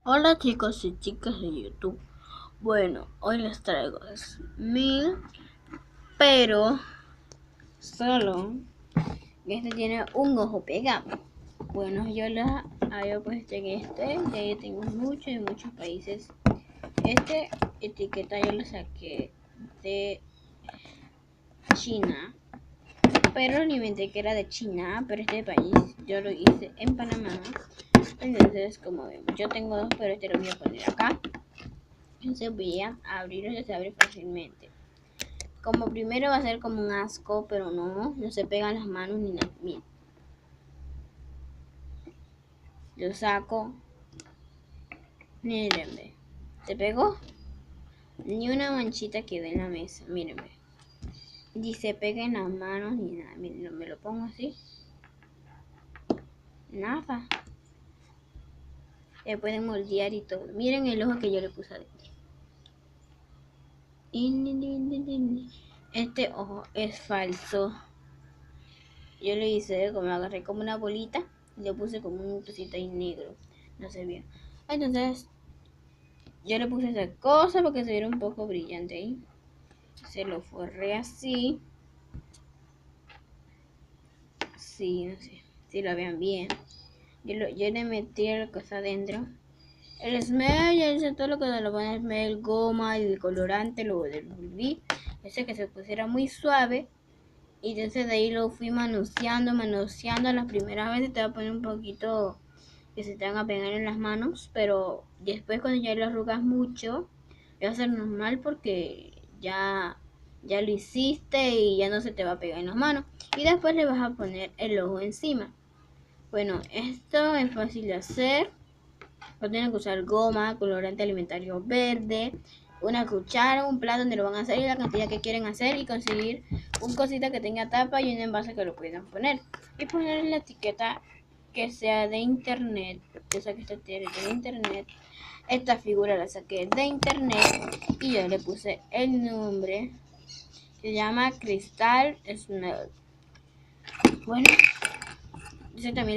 Hola chicos y chicas de YouTube. Bueno, hoy les traigo Smile, pero solo este tiene un ojo pegado. Bueno, yo la había puesto en ya tengo muchos países. Este etiqueta yo lo saqué de China, pero ni inventé que era de China, pero este país yo lo hice en Panamá. Entonces, como vemos, yo tengo dos, pero este lo voy a poner acá. Se voy a abrirlo, se abre fácilmente. Como primero va a ser como un asco, pero no se pegan las manos ni nada. Miren, yo saco, mírenme, se pegó, ni una manchita quedó en la mesa, mírenme, ni se pega en las manos ni nada. Miren, me lo pongo así, nada. Se pueden moldear y todo. Miren el ojo que yo le puse adentro. Este ojo es falso. Yo le hice como agarré como una bolita y le puse como un cosito ahí negro. No se vio. Entonces yo le puse esa cosa para que se viera un poco brillante ahí. Se lo forré así. Sí, no sé si lo vean bien. Yo le metí la cosa adentro. El smell, ya hice todo lo que se lo pone, smell, goma, el colorante, lo devolví. Ese que se pusiera muy suave. Y entonces de ahí lo fui manoseando. Las primeras veces te va a poner un poquito que se te van a pegar en las manos, pero después cuando ya lo arrugas mucho, va a ser normal porque ya lo hiciste y ya no se te va a pegar en las manos. Y después le vas a poner el ojo encima. Bueno, esto es fácil de hacer. No tienen que usar goma, colorante alimentario verde, una cuchara, un plato donde lo van a hacer y la cantidad que quieren hacer y conseguir un cosita que tenga tapa y un envase que lo puedan poner. Y poner en la etiqueta que sea de internet. Yo saqué esta etiqueta de internet. Esta figura la saqué de internet y yo le puse el nombre. Se llama Crystal Smell. Bueno, ese también